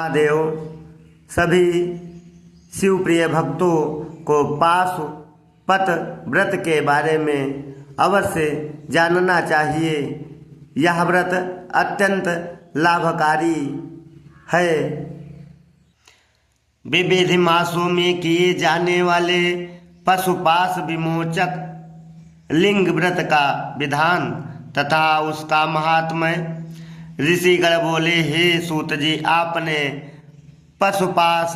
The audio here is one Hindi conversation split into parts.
महादेव सभी शिवप्रिय भक्तों को पाशुपत व्रत के बारे में अवश्य जानना चाहिए। यह व्रत अत्यंत लाभकारी है। विविध मासों में किए जाने वाले पशुपाश विमोचक लिंग व्रत का विधान तथा उसका महात्म्य ऋषिगण बोले, हे सूत जी, आपने पशुपाश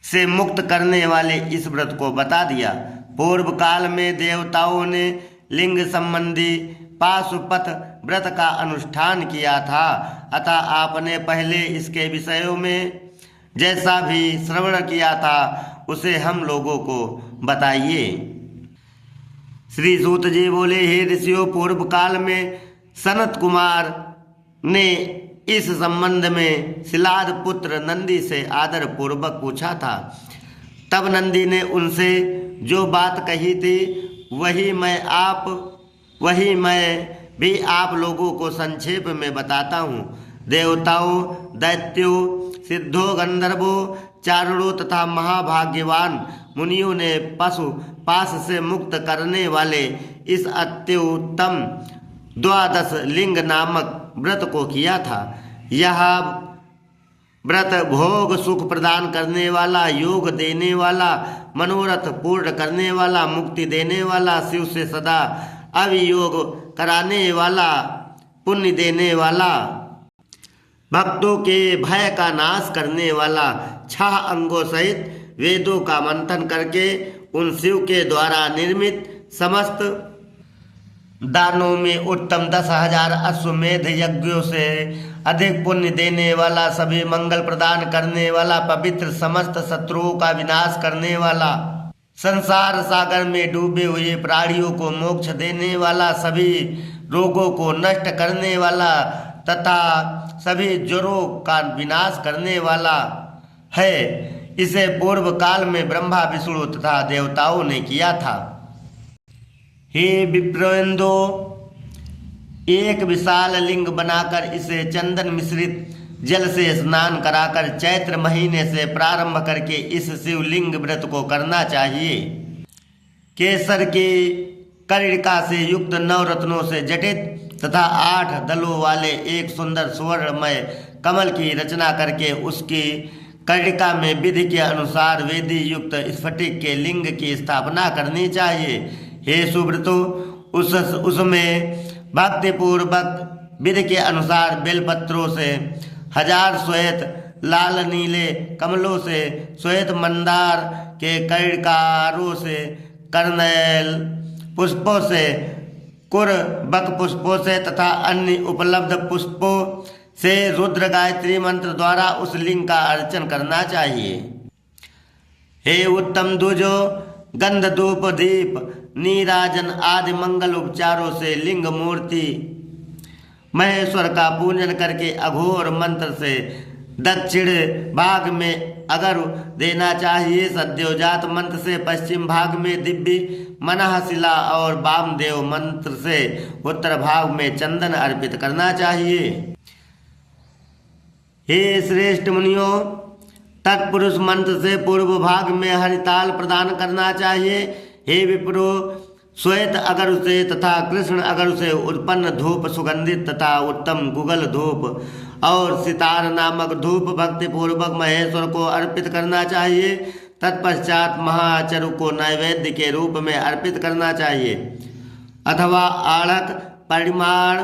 से मुक्त करने वाले इस व्रत को बता दिया। पूर्व काल में देवताओं ने लिंग संबंधी पाशुपत व्रत का अनुष्ठान किया था, अतः आपने पहले इसके विषयों में जैसा भी श्रवण किया था उसे हम लोगों को बताइए। श्री सूत जी बोले, हे ऋषियों, पूर्व काल में सनत कुमार ने इस संबंध में शिलाद पुत्र नंदी से आदर पूर्वक पूछा था। तब नंदी ने उनसे जो बात कही थी वही मैं भी आप लोगों को संक्षेप में बताता हूँ। देवताओं, दैत्यों, सिद्धों, गंधर्वों, चारणों तथा महाभाग्यवान मुनियों ने पशु पाश से मुक्त करने वाले इस अत्युत्तम द्वादश लिंग नामक व्रत को किया था। यह व्रत भोग सुख प्रदान करने वाला, योग देने वाला, मनोरथ पूर्ण करने वाला, मुक्ति देने वाला, शिव से सदा अवियोग कराने वाला, पुण्य देने वाला, भक्तों के भय का नाश करने वाला, 6 अंगों सहित वेदों का मंथन करके उन शिव के द्वारा निर्मित समस्त दानों में उत्तम 10,000 अश्वमेध यज्ञों से अधिक पुण्य देने वाला, सभी मंगल प्रदान करने वाला, पवित्र, समस्त शत्रुओं का विनाश करने वाला, संसार सागर में डूबे हुए प्राणियों को मोक्ष देने वाला, सभी रोगों को नष्ट करने वाला तथा सभी ज्वरों का विनाश करने वाला है। इसे पूर्व काल में ब्रह्मा, विष्णु तथा देवताओं ने किया था। हे विप्रेंद्रो, एक विशाल लिंग बनाकर इसे चंदन मिश्रित जल से स्नान कराकर चैत्र महीने से प्रारंभ करके इस शिवलिंग व्रत को करना चाहिए। केसर की कर्णिका से युक्त 9 रत्नों से जटित तथा 8 दलों वाले एक सुंदर सुवर्णमय कमल की रचना करके उसकी कर्णिका में विधि के अनुसार वेदी युक्त स्फटिक के लिंग की स्थापना करनी चाहिए। हे सुव्रतो, उसमें भक्तिपूर्वक विधि के अनुसार बेलपत्रों से 1000 श्वेत लाल नीले कमलों से, श्वेत मंदार के कर्णिकारों से, कर्नैल पुष्पों से, कुरबक पुष्पों से तथा अन्य उपलब्ध पुष्पों से रुद्र गायत्री मंत्र द्वारा उस लिंग का अर्चन करना चाहिए। हे उत्तम दुजो, गंध धूप दीप नीराजन आदि मंगल उपचारों से लिंग मूर्ति महेश्वर का पूजन करके अघोर मंत्र से दक्षिण भाग में अगर देना चाहिए। सद्योजात मंत्र से पश्चिम भाग में दिव्य मनःशिला और वामदेव मंत्र से उत्तर भाग में चंदन अर्पित करना चाहिए। हे श्रेष्ठ मुनियों, तत्पुरुष मंत्र से पूर्व भाग में हरिताल प्रदान करना चाहिए। हे विप्रो, श्वेत अगर से तथा कृष्ण अगर से उत्पन्न धूप सुगंधित तथा उत्तम गुगल धूप और सितार नामक धूप भक्ति पूर्वक महेश्वर को अर्पित करना चाहिए। तत्पश्चात महाचरु को नैवेद्य के रूप में अर्पित करना चाहिए अथवा आढ़क परिमाण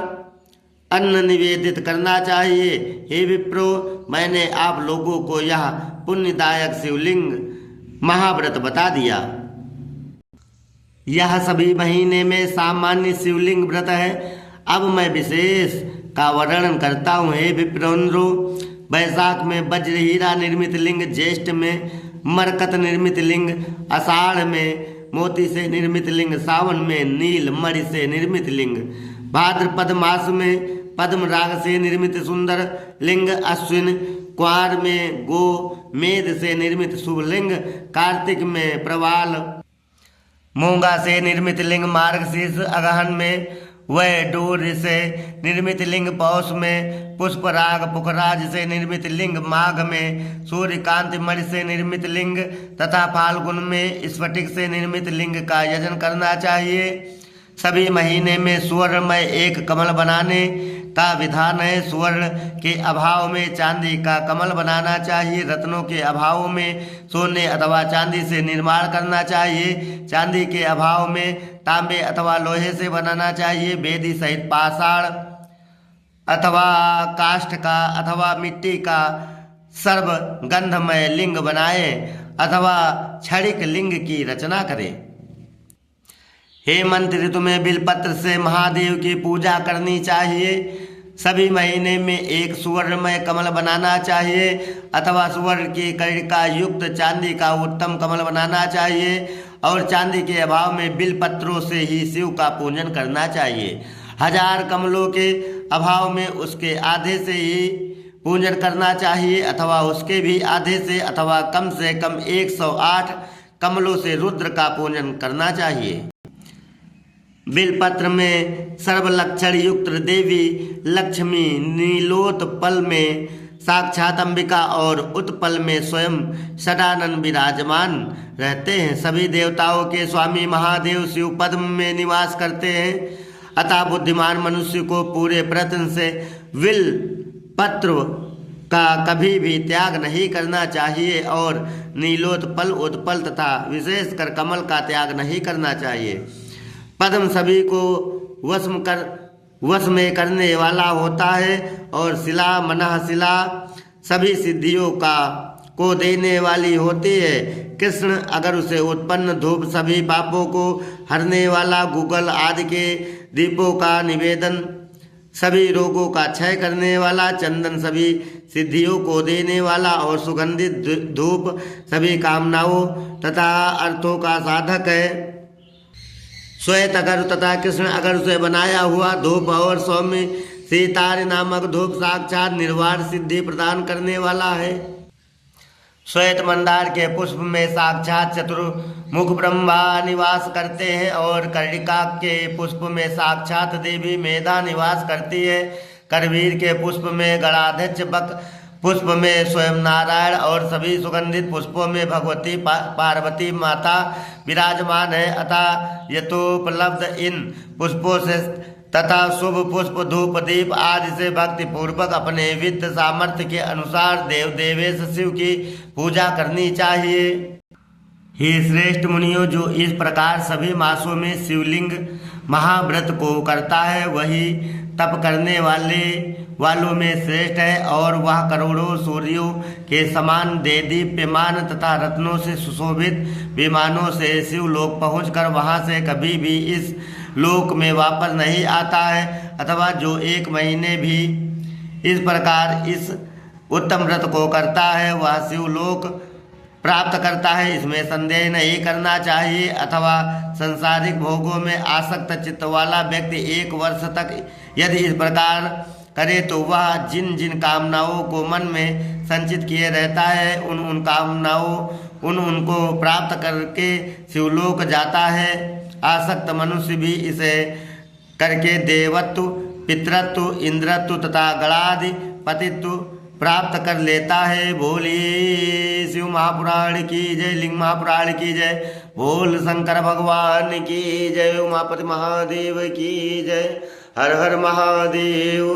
अन्न निवेदित करना चाहिए। हे विप्रो, मैंने आप लोगों को यह पुण्यदायक शिवलिंग महाव्रत बता दिया। यह सभी महीने में सामान्य शिवलिंग व्रत है। अब मैं विशेष का वर्णन करता हूँ। हे विप्रेंद्रो, वैशाख में वज्र हीरा निर्मित लिंग, ज्येष्ठ में मरकत निर्मित लिंग, आषाढ़ में मोती से निर्मित लिंग, सावन में नील मणि से निर्मित लिंग, भाद्रपद मास में पद्म राग से निर्मित सुंदर लिंग, अश्विन क्वार में गो मेद से निर्मित शुभ लिंग, कार्तिक में प्रवाल मूंगा से निर्मित लिंग, मार्गशीर्ष अगहन में वह डोर से निर्मित लिंग पौष में, पुष्पराग पुखराज से निर्मित लिंग माघ में, सूर्यकांत मणि से निर्मित लिंग तथा फाल्गुन में स्फटिक से निर्मित लिंग का यजन करना चाहिए। सभी महीने में सुवर्णमय एक कमल बनाने का विधान है। सुवर्ण के अभाव में चांदी का कमल बनाना चाहिए। रत्नों के अभाव में सोने अथवा चांदी से निर्माण करना चाहिए। चांदी के अभाव में तांबे अथवा लोहे से बनाना चाहिए। वेदी सहित पाषाण अथवा काष्ठ का अथवा मिट्टी का सर्व गंधमय लिंग बनाए अथवा क्षणिक लिंग की रचना करे। हेमंत ऋतु में बिलपत्र से महादेव की पूजा करनी चाहिए। सभी महीने में एक सुवर्णमय कमल बनाना चाहिए अथवा सुवर्ण की कर्णिका युक्त चांदी का उत्तम कमल बनाना चाहिए और चांदी के अभाव में बिलपत्रों से ही शिव का पूजन करना चाहिए। 1000 कमलों के अभाव में उसके आधे से ही पूजन करना चाहिए अथवा उसके भी आधे से अथवा कम से कम 108 कमलों से रुद्र का पूजन करना चाहिए। बिलपत्र में सर्वलक्षण युक्त देवी लक्ष्मी नीलोत्पल में साक्षात अंबिका और उत्पल में स्वयं सदानंद विराजमान रहते हैं। सभी देवताओं के स्वामी महादेव शिव पद्म में निवास करते हैं। अतः बुद्धिमान मनुष्य को पूरे प्रयत्न से बिल पत्र का कभी भी त्याग नहीं करना चाहिए और नीलोत्पल उत्पल तथा विशेषकर कमल का त्याग नहीं करना चाहिए। पद्म सभी को वश में करने वाला होता है और शिला मनः शिला सभी सिद्धियों को देने वाली होती है। कृष्ण अगर उसे उत्पन्न धूप सभी पापों को हरने वाला, गूगल आदि के दीपों का निवेदन सभी रोगों का क्षय करने वाला, चंदन सभी सिद्धियों को देने वाला और सुगंधित धूप सभी कामनाओं तथा अर्थों का साधक है। श्वेत अगर तथा कृष्ण अगर से बनाया हुआ धूप और सौम्य सीतार नामक धूप साक्षात निर्वाण सिद्धि प्रदान करने वाला है। श्वेत मंदार के पुष्प में साक्षात चतुर्मुख ब्रह्मा निवास करते हैं और कर्णिका के पुष्प में साक्षात देवी मेधा निवास करती है। करवीर के पुष्प में गणाध्यक्ष बक, पुष्प में स्वयं नारायण और सभी सुगंधित पुष्पों में भगवती पार्वती माता विराजमान है। अतः यथोपलब्ध इन पुष्पों से तथा शुभ पुष्प धूप दीप आदि से भक्ति पूर्वक अपने विद्य सामर्थ्य के अनुसार देव देवेश शिव की पूजा करनी चाहिए। हे श्रेष्ठ मुनियों, जो इस प्रकार सभी मासों में शिवलिंग महाव्रत को करता है वही तप करने वालों में श्रेष्ठ है और वह करोड़ों सूर्यों के समान देदीप्यमान तथा रत्नों से सुशोभित विमानों से शिवलोक पहुंचकर वहां से कभी भी इस लोक में वापस नहीं आता है। अथवा जो 1 महीने भी इस प्रकार इस उत्तम व्रत को करता है वह शिवलोक प्राप्त करता है, इसमें संदेह नहीं करना चाहिए। अथवा संसारिक भोगों में आसक्त चित्त वाला व्यक्ति 1 वर्ष तक यदि इस प्रकार करे तो वह जिन जिन कामनाओं को मन में संचित किए रहता है उन कामनाओं उनको प्राप्त करके शिवलोक जाता है। आसक्त मनुष्य भी इसे करके देवत्व, पितृत्व, इंद्रत्व तथा गणादि पतित्व प्राप्त कर लेता है। बोलिए शिव महापुराण की जय, लिंग महापुराण की जय, बोल शंकर भगवान की जय, उमापति महादेव की जय, हर हर महादेव।